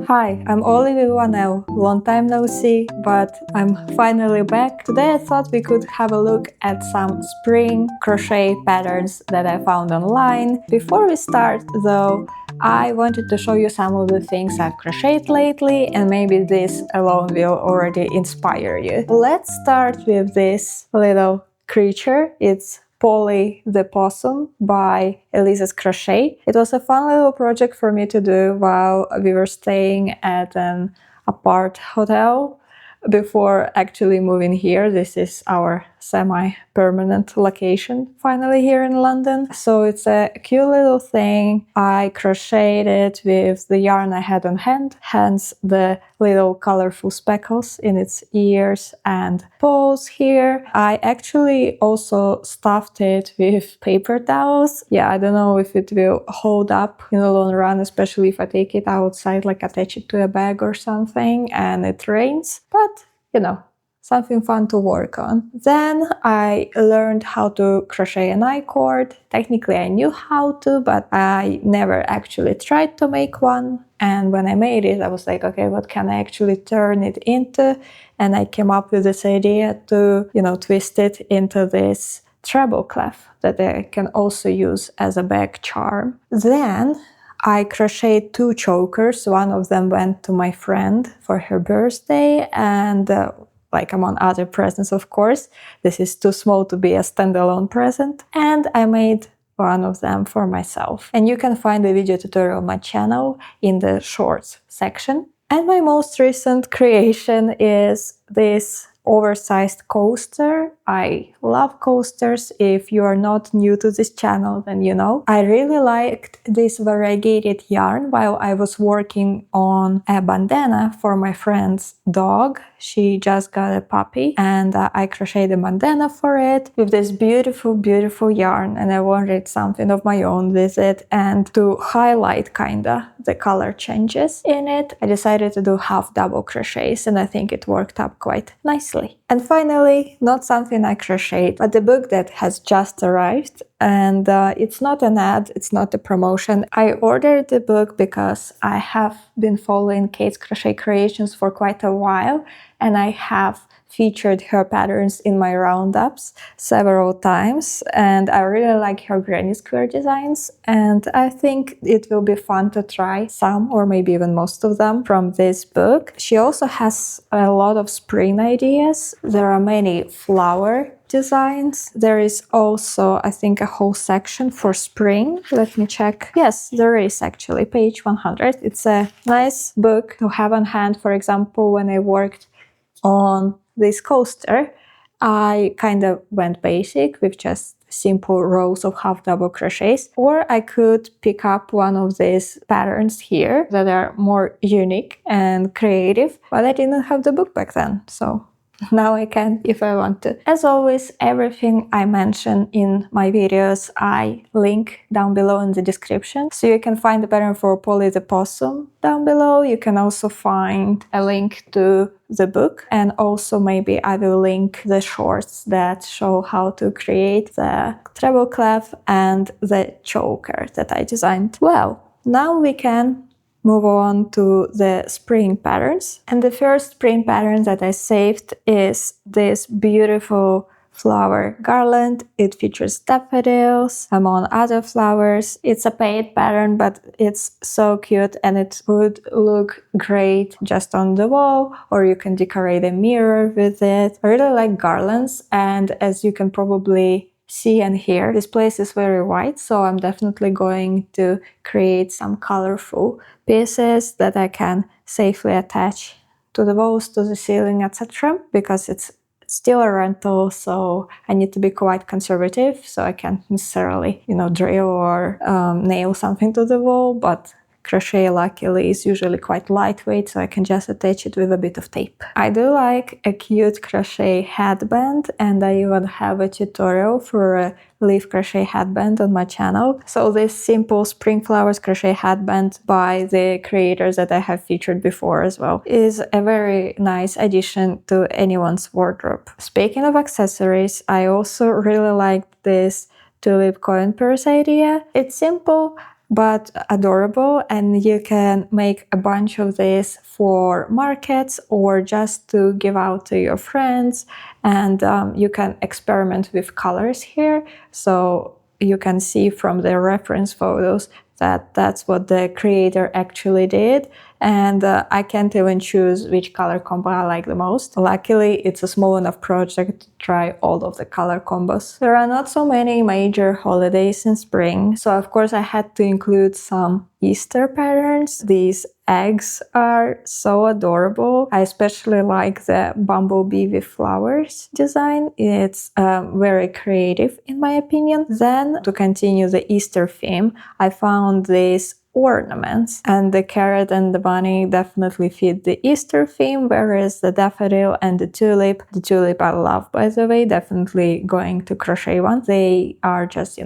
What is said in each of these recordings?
Hi, I'm Olie now. Long time no see, but I'm finally back. Today I thought we could have a look at some spring crochet patterns that I found online. Before we start though, I wanted to show you some of the things I've crocheted lately, and maybe this alone will already inspire you. Let's start with this little creature. It's Polly the Opossum by Elisa's Crochet. It was a fun little project for me to do while we were staying at an apart hotel before actually moving here. This is our semi-permanent location finally here in London. So it's a cute little thing. I crocheted it with the yarn I had on hand, hence the little colorful speckles in its ears and paws here. I actually also stuffed it with paper towels. Yeah, I don't know if it will hold up in the long run, especially if I take it outside, like attach it to a bag or something and it rains, but you know, something fun to work on. Then I learned how to crochet an I-cord. Technically I knew how to, but I never actually tried to make one. And when I made it, I was like, okay, what can I actually turn it into? And I came up with this idea to, twist it into this treble clef that I can also use as a bag charm. Then I crocheted 2 chokers. One of them went to my friend for her birthday, and among other presents, of course. This is too small to be a standalone present. And I made one of them for myself. And you can find the video tutorial on my channel in the shorts section. And my most recent creation is this oversized coaster. I love coasters. If you are not new to this channel, then you know. I really liked this variegated yarn while I was working on a bandana for my friend's dog. She just got a puppy, and I crocheted a bandana for it with this beautiful, beautiful yarn, and I wanted something of my own with it, and to highlight kinda the color changes in it, I decided to do half double crochets, and I think it worked up quite nicely. And finally, not something I crocheted, but the book that has just arrived, and it's not an ad, it's not a promotion. I ordered the book because I have been following Kate's Crochet Creations for quite a while, and I have featured her patterns in my roundups several times, and I really like her granny square designs, and I think it will be fun to try some or maybe even most of them from this book. She also has a lot of spring ideas. There are many flower designs. There is also, I think, a whole section for spring. Let me check. Yes, there is actually, page 100. It's a nice book to have on hand. For example, when I worked on this coaster, I kind of went basic with just simple rows of half double crochets, or I could pick up one of these patterns here that are more unique and creative, but I didn't have the book back then, so now I can if I want to. As always, everything I mention in my videos I link down below in the description. So you can find the pattern for Polly the Opossum down below. You can also find a link to the book, and also maybe I will link the shorts that show how to create the treble clef and the choker that I designed. Well, now we can move on to the spring patterns. And the first spring pattern that I saved is this beautiful flower garland. It features daffodils among other flowers. It's a paid pattern, but it's so cute, and it would look great just on the wall, or you can decorate a mirror with it. I really like garlands, and as you can probably see and hear, this place is very white, so I'm definitely going to create some colorful pieces that I can safely attach to the walls, to the ceiling, etc. because it's still a rental, so I need to be quite conservative, so I can't necessarily, drill or nail something to the wall, but crochet luckily is usually quite lightweight, so I can just attach it with a bit of tape. I do like a cute crochet headband, and I even have a tutorial for a leaf crochet headband on my channel. So this simple spring flowers crochet headband by the creators that I have featured before as well is a very nice addition to anyone's wardrobe. Speaking of accessories, I also really like this tulip coin purse idea. It's simple, but adorable, and you can make a bunch of this for markets or just to give out to your friends. And you can experiment with colors here, so you can see from the reference photos that that's what the creator actually did. And I can't even choose which color combo I like the most. Luckily, it's a small enough project to try all of the color combos. There are not so many major holidays in spring, so of course I had to include some Easter patterns. These eggs are so adorable. I especially like the bumblebee with flowers design. It's very creative in my opinion. Then, to continue the Easter theme, I found these ornaments, and the carrot and the bunny definitely fit the Easter theme, whereas the daffodil and the tulip I love, by the way, definitely going to crochet one. They are just,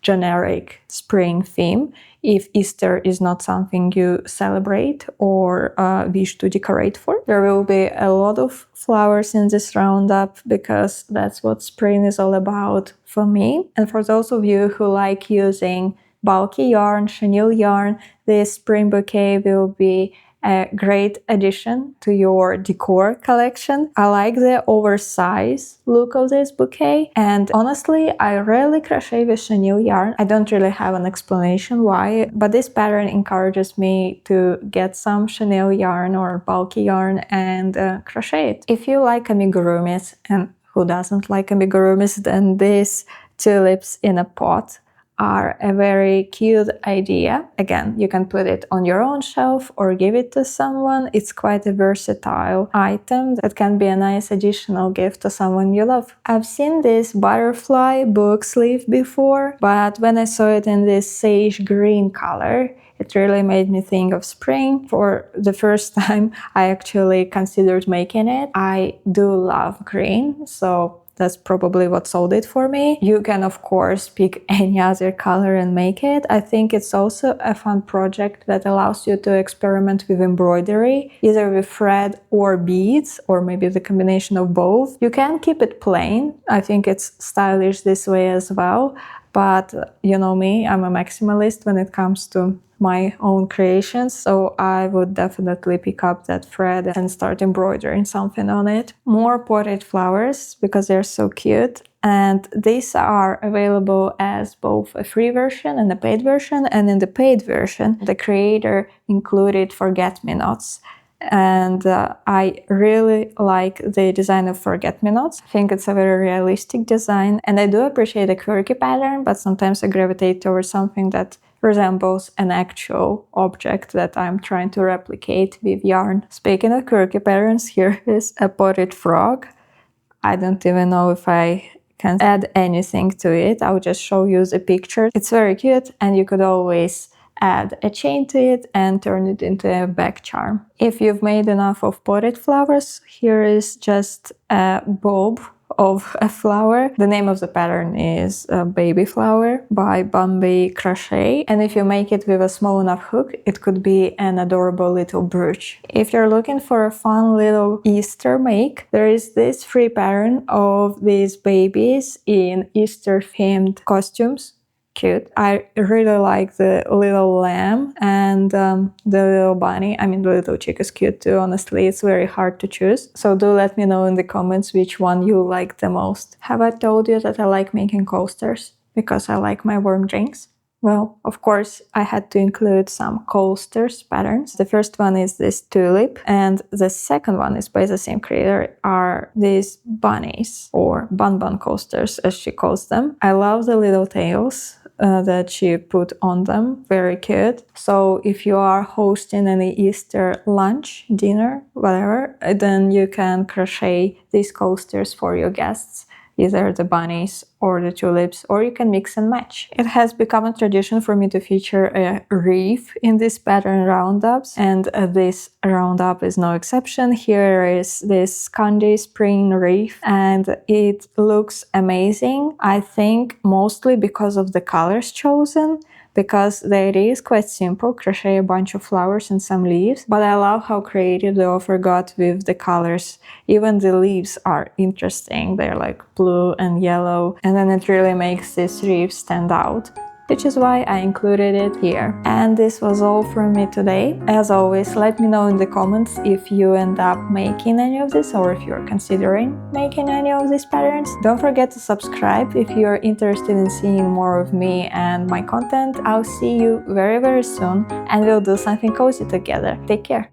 generic spring theme if Easter is not something you celebrate or wish to decorate for. There will be a lot of flowers in this roundup because that's what spring is all about for me. And for those of you who like using bulky yarn, chenille yarn, this spring bouquet will be a great addition to your decor collection. I like the oversized look of this bouquet, and honestly, I rarely crochet with chenille yarn. I don't really have an explanation why, but this pattern encourages me to get some chenille yarn or bulky yarn and crochet it. If you like amigurumis, and who doesn't like amigurumis, then these tulips in a pot are a very cute idea. Again, you can put it on your own shelf or give it to someone. It's quite a versatile item that can be a nice additional gift to someone you love. I've seen this butterfly book sleeve before, but when I saw it in this sage green color, it really made me think of spring. For the first time, I actually considered making it. I do love green, so that's probably what sold it for me. You can, of course, pick any other color and make it. I think it's also a fun project that allows you to experiment with embroidery, either with thread or beads, or maybe the combination of both. You can keep it plain. I think it's stylish this way as well. But you know me, I'm a maximalist when it comes to my own creations, so I would definitely pick up that thread and start embroidering something on it. More potted flowers because they're so cute, and these are available as both a free version and a paid version. And in the paid version, the creator included forget-me-nots. And I really like the design of forget-me-nots. I think it's a very realistic design, and I do appreciate a quirky pattern, but sometimes I gravitate towards something that resembles an actual object that I'm trying to replicate with yarn. Speaking of quirky patterns, here is a potted frog. I don't even know if I can add anything to it. I'll just show you the picture. It's very cute, and you could always add a chain to it and turn it into a back charm. If you've made enough of potted flowers, here is just a bulb of a flower. The name of the pattern is Baby Flower by Bombay Crochet, and if you make it with a small enough hook, it could be an adorable little brooch. If you're looking for a fun little Easter make, there is this free pattern of these babies in Easter themed costumes. Cute. I really like the little lamb and the little bunny. I mean, the little chick is cute too. Honestly, it's very hard to choose. So do let me know in the comments which one you like the most. Have I told you that I like making coasters because I like my warm drinks? Well, of course, I had to include some coasters patterns. The first one is this tulip, and the second one is by the same creator, are these bunnies, or bun coasters as she calls them. I love the little tails that she put on them. Very cute. So if you are hosting any Easter lunch, dinner, whatever, then you can crochet these coasters for your guests, either the bunnies or the tulips, or you can mix and match. It has become a tradition for me to feature a wreath in these pattern roundups, and this roundup is no exception. Here is this Scandi spring wreath, and it looks amazing. I think mostly because of the colors chosen, because the idea is quite simple: crochet a bunch of flowers and some leaves, but I love how creative the author got with the colors. Even the leaves are interesting. They're like blue and yellow, and then it really makes this wreath stand out. which is why I included it here. And this was all from me today. As always, let me know in the comments if you end up making any of this or if you're considering making any of these patterns. Don't forget to subscribe if you're interested in seeing more of me and my content. I'll see you very soon and we'll do something cozy together. Take care!